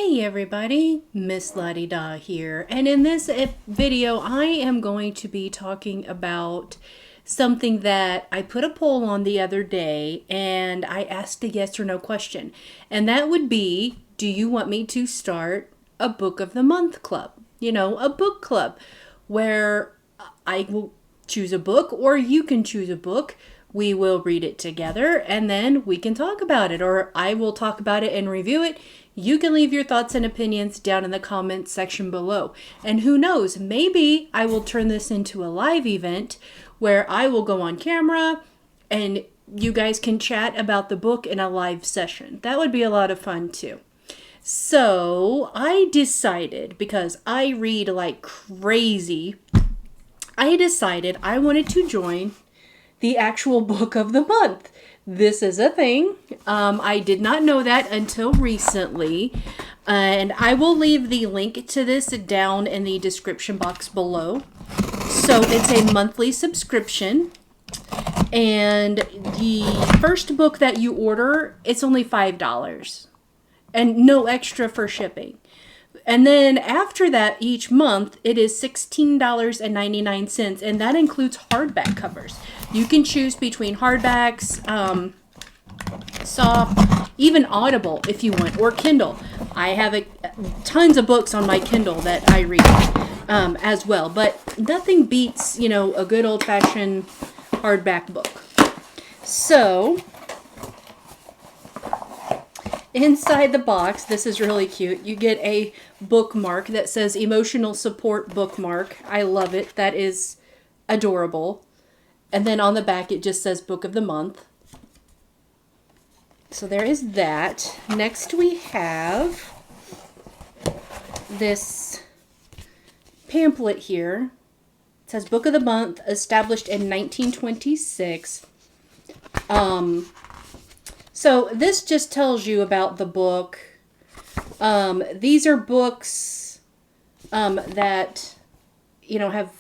Hey everybody, Miss La-di-da here, and in this video I am going to be talking about something that I put a poll on the other day and I asked a yes or no question, and that would be, do you want me to start a book of the month club? You know, a book club where I will choose a book or you can choose a book. We will read it together and then we can talk about it, or I will talk about it and review it. You can leave your thoughts and opinions down in the comments section below. And who knows, maybe I will turn this into a live event where I will go on camera and you guys can chat about the book in a live session. That would be a lot of fun too. So I decided, because I read like crazy, I decided I wanted to join the actual book of the month. This is a thing. I did not know that until recently. And I will leave the link to this down in the description box below. So it's a monthly subscription. And the first book that you order, it's only $5. And no extra for shipping. And then after that, each month, it is $16.99, and that includes hardback covers. You can choose between hardbacks, soft, even Audible if you want, or Kindle. I have tons of books on my Kindle that I read as well, but nothing beats, you know, a good old-fashioned hardback book. So inside the box, this is really cute. You get a bookmark that says emotional support bookmark. I love it. That is adorable. And then on the back, it just says book of the month. So there is that. Next we have this pamphlet here. It says book of the month, established in 1926. So this just tells you about the book. These are books that, you know, have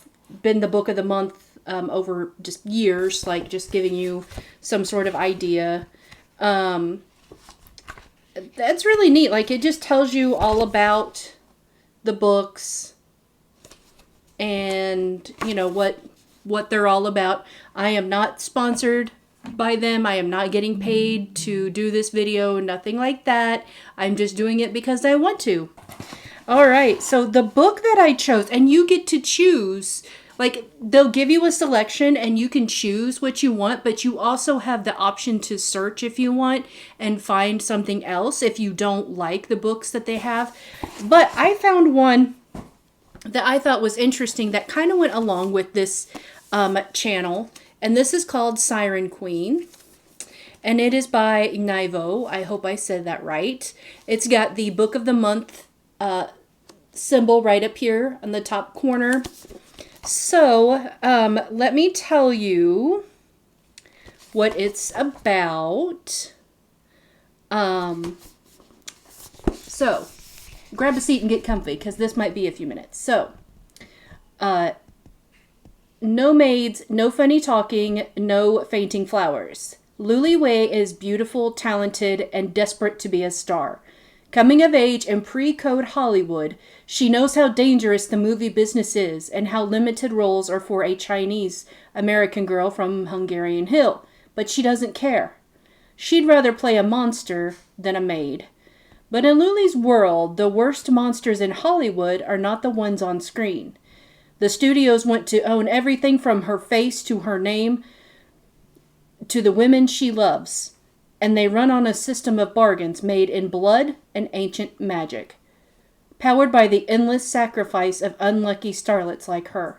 been the book of the month over just years, like just giving you some sort of idea. That's really neat. Like, it just tells you all about the books and, you know, what they're all about. I am not sponsored by them. I am not getting paid to do this video, nothing like that. I'm just doing it because I want to. All right, so the book that I chose, and you get to choose, like, they'll give you a selection and you can choose what you want, but you also have the option to search if you want and find something else if you don't like the books that they have. But I found one that I thought was interesting that kind of went along with this channel. And this is called Siren Queen, and it is by Nivo. I hope I said that right. It's got the Book of the Month symbol right up here on the top corner. So let me tell you what it's about. So grab a seat and get comfy, because this might be a few minutes. So no maids, no funny talking, no fainting flowers. Luli Wei is beautiful, talented, and desperate to be a star. Coming of age in pre-code Hollywood, she knows how dangerous the movie business is and how limited roles are for a Chinese American girl from Hungarian Hill, but she doesn't care. She'd rather play a monster than a maid. But in Luli's world, the worst monsters in Hollywood are not the ones on screen. The studios want to own everything from her face to her name to the women she loves. And they run on a system of bargains made in blood and ancient magic, powered by the endless sacrifice of unlucky starlets like her.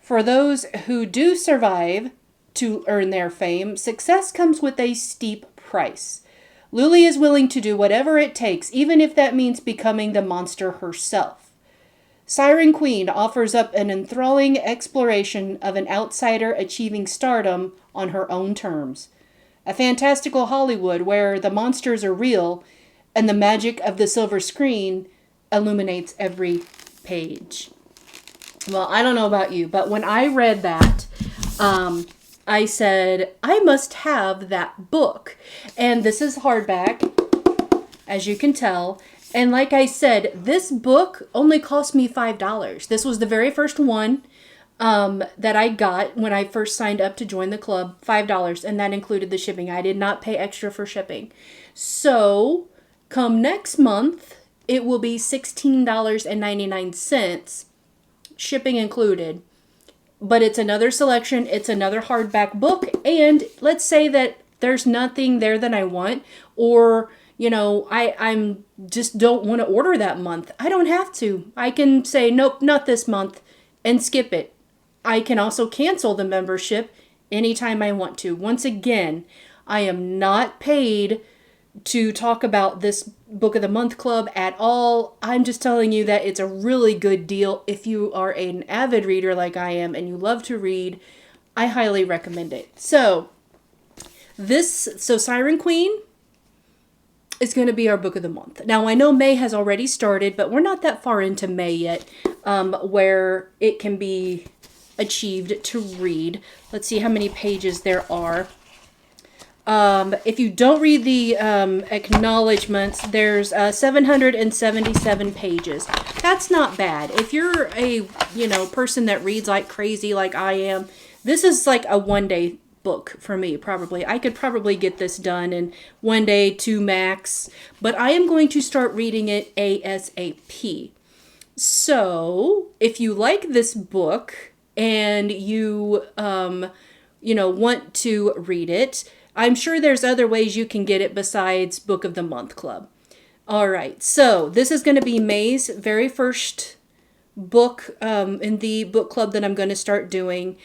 For those who do survive to earn their fame, success comes with a steep price. Luli is willing to do whatever it takes, even if that means becoming the monster herself. Siren Queen offers up an enthralling exploration of an outsider achieving stardom on her own terms. A fantastical Hollywood where the monsters are real and the magic of the silver screen illuminates every page. Well, I don't know about you, but when I read that, I said, I must have that book. And this is hardback, as you can tell. And like I said, this book only cost me $5. This was the very first one that I got when I first signed up to join the club. $5, and that included the shipping. I did not pay extra for shipping. So, come next month, it will be $16.99, shipping included. But it's another selection, it's another hardback book, and let's say that there's nothing there that I want, or I'm just don't want to order that month. I don't have to. I can say nope, not this month, and skip it. I can also cancel the membership anytime I want to. Once again, I am not paid to talk about this book of the month club at all. I'm just telling you that it's a really good deal. If you are an avid reader like I am and you love to read, I highly recommend it. So Siren Queen is going to be our book of the month. Now, I know May has already started, but we're not that far into May yet, where it can be achieved to read. Let's see how many pages there are. If you don't read the acknowledgments, there's 777 pages. That's not bad. If you're a person that reads like crazy like I am, this is like a one-day book for me, probably. I could probably get this done in 1 day, 2 max, but I am going to start reading it ASAP. So, if you like this book and you, want to read it, I'm sure there's other ways you can get it besides Book of the Month Club. All right, so this is going to be May's very first book in the book club that I'm going to start doing.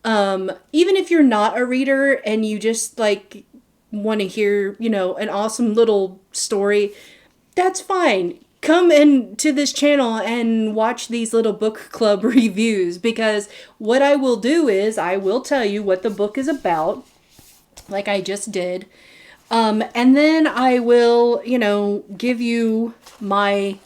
Even if you're not a reader and you just want to hear, an awesome little story, that's fine. Come into this channel and watch these little book club reviews, because what I will do is I will tell you what the book is about, like I just did. And then I will, give you my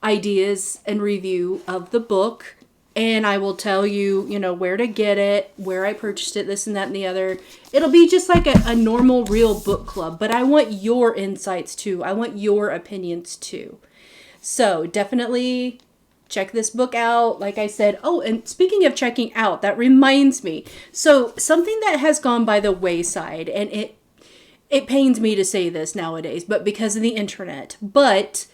ideas and review of the book. And I will tell you, where to get it, where I purchased it, this and that and the other. It'll be just like a normal, real book club. But I want your insights too. I want your opinions too. So definitely check this book out. Like I said, oh, and speaking of checking out, that reminds me. So something that has gone by the wayside, and it pains me to say this nowadays, but because of the internet. But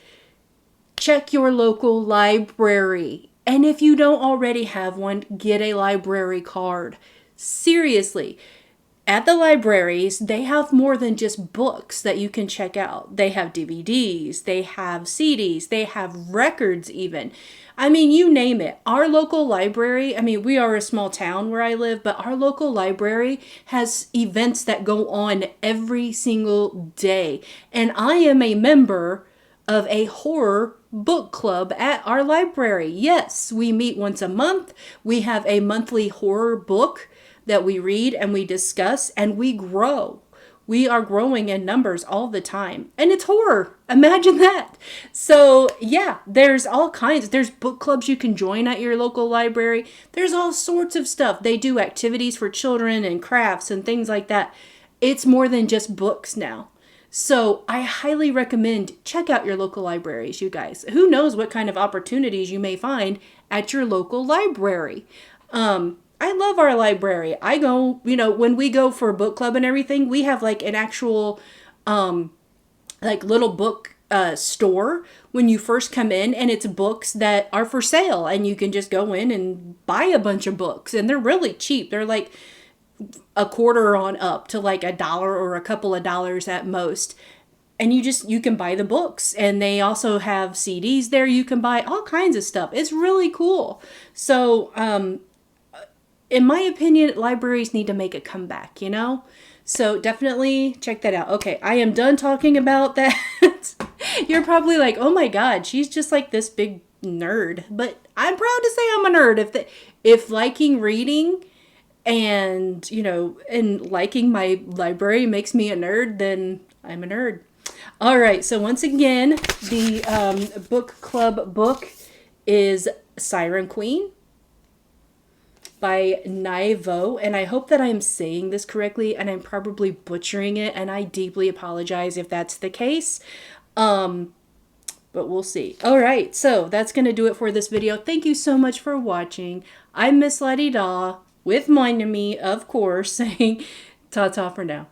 check your local library. And if you don't already have one, get a library card. Seriously. At the libraries, they have more than just books that you can check out. They have DVDs, they have CDs, they have records even. I mean, you name it. Our local library, we are a small town where I live, but our local library has events that go on every single day. And I am a member of a horror book club at our library. Yes, we meet once a month. We have a monthly horror book that we read and we discuss, and we grow. We are growing in numbers all the time. And it's horror. Imagine that. So yeah, there's all kinds. There's book clubs you can join at your local library. There's all sorts of stuff. They do activities for children and crafts and things like that. It's more than just books now. So I highly recommend check out your local libraries, you guys. Who knows what kind of opportunities you may find at your local library. I love our library. I go, when we go for a book club and everything, we have like an actual, little book store when you first come in, and it's books that are for sale, and you can just go in and buy a bunch of books, and they're really cheap. They're like a quarter on up to like $1 or a couple of dollars at most. And you can buy the books, and they also have CDs there. You can buy all kinds of stuff. It's really cool. So, in my opinion, libraries need to make a comeback, So definitely check that out. Okay, I am done talking about that. You're probably like, oh my God, she's just like this big nerd. But I'm proud to say I'm a nerd. If liking reading and, and liking my library makes me a nerd, then I'm a nerd. All right, so once again, the book club book is Siren Queen by Naivo, and I hope that I'm saying this correctly, and I'm probably butchering it, and I deeply apologize if that's the case. but we'll see. All right, so that's going to do it for this video. Thank you so much for watching. I'm Miss La-di-da with Mind Me, of course, saying ta-ta for now.